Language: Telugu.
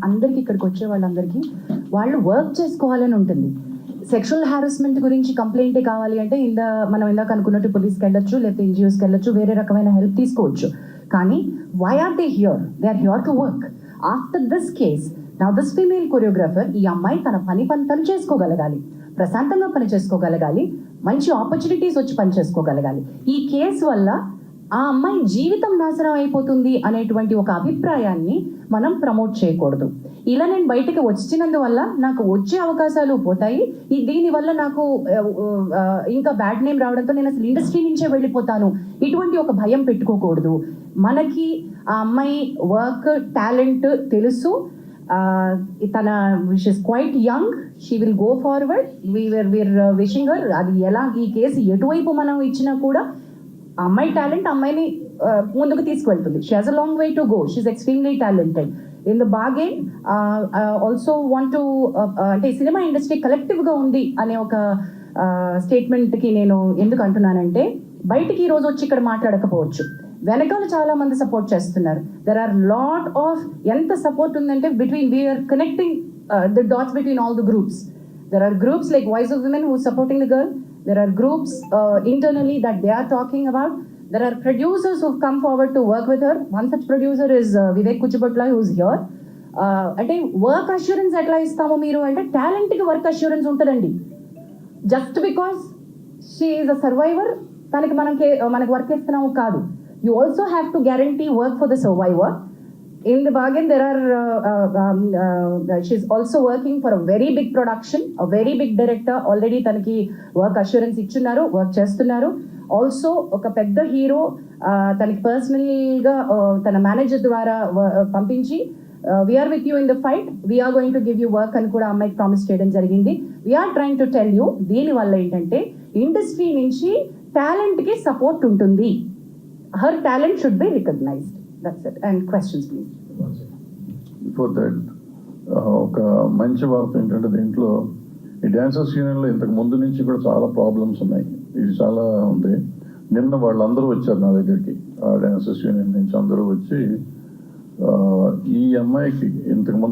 అందరికీ ఇక్కడికి వచ్చే వాళ్ళందరికీ వాళ్ళు వర్క్ చేసుకోవాలని ఉంటుంది. సెక్షువల్ హారాస్మెంట్ గురించి కంప్లైంటే కావాలి అంటే మనం ఇందాక అనుకున్నట్టు పోలీస్కి వెళ్ళొచ్చు, లేకపోతే ఎన్జిఓస్కి వెళ్ళొచ్చు, వేరే రకమైన హెల్ప్ తీసుకోవచ్చు. కానీ why are they here? They are here to work. After this case now this female choreographer, ఈ అమ్మాయి తన పని చేసుకోగలగాలి, ప్రశాంతంగా పని చేసుకోగలగాలి, మంచి ఆపర్చునిటీస్ వచ్చి పని చేసుకోగలగాలి. ఈ కేసు వల్ల ఆ అమ్మాయి జీవితం నాశనం అయిపోతుంది అనేటువంటి ఒక అభిప్రాయాన్ని మనం ప్రమోట్ చేయకూడదు. ఇలా నేను బయటకు వచ్చినందువల్ల నాకు వచ్చే అవకాశాలు పోతాయి, దీనివల్ల నాకు ఇంకా బ్యాడ్ నేమ్ రావడంతో నేను అసలు ఇండస్ట్రీ నుంచే వెళ్ళిపోతాను, ఇటువంటి ఒక భయం పెట్టుకోకూడదు. మనకి ఆ అమ్మాయి వర్క్ టాలెంట్ తెలుసు, తన she's quite young, she will go forward, we are wishing her. అది ఎలా ఈ కేసు ఎటువైపు మనం ఇచ్చినా కూడా అమ్మాయి టాలెంట్ అమ్మాయిని ముందుకు తీసుకువెళ్తుంది. She has a long way to go, she's extremely talented. In the bargain also want to, అంటే సినిమా ఇండస్ట్రీ కలెక్టివ్గా ఉంది అనే ఒక స్టేట్మెంట్కి నేను ఎందుకు అంటున్నానంటే, బయటికి ఈరోజు వచ్చి ఇక్కడ మాట్లాడకపోవచ్చు, వెనకాల చాలా మంది సపోర్ట్ చేస్తున్నారు. దెర్ ఆర్ లాట్ ఆఫ్, ఎంత సపోర్ట్ ఉందంటే we are connecting the dots between all the groups. There are groups like Voice of Women who is supporting the girl. There are groups internally that they are talking about. There are producers who have come forward to work with her. One such producer is Vivek Kuchipatla, who is here. Ante work assurance etla istamo meeru ante talent ki work assurance untadandi. Just because she is a survivor taniki manaku work istunnamo kaadu. You also have to guarantee work for the survivor. In the bargain, there are she's also working for a very big production, a very big director. Already tanaki work assurance ichunnaru, work chestunnaru. Also oka pedda hero tanaki personally ga tana manager dwara pampinchi, we are with you in the fight, we are going to give you work అని కూడా అమ్మాయికి ప్రామిస్ చేయడం జరిగింది. We are trying to tell you, దీని వల్ల ఏంటంటే ఇండస్ట్రీ నుంచి టాలెంట్ కి సపోర్ట్ ఉంటుంది. Her talent should be recognized. That's it. And questions, please. Before that, ఒక మంచి వార్త ఏంటంటే, దీంట్లో ఈ డ్యాన్సర్స్ యూనియన్లో ఇంతకు ముందు నుంచి కూడా చాలా ప్రాబ్లమ్స్ ఉన్నాయి. ఇది చాలా ఉంది. నిన్న వాళ్ళందరూ వచ్చారు నా దగ్గరికి, ఆ డ్యాన్సర్స్ యూనియన్ నుంచి అందరూ వచ్చి ఈ అమ్మాయికి ఇంతకు ముందు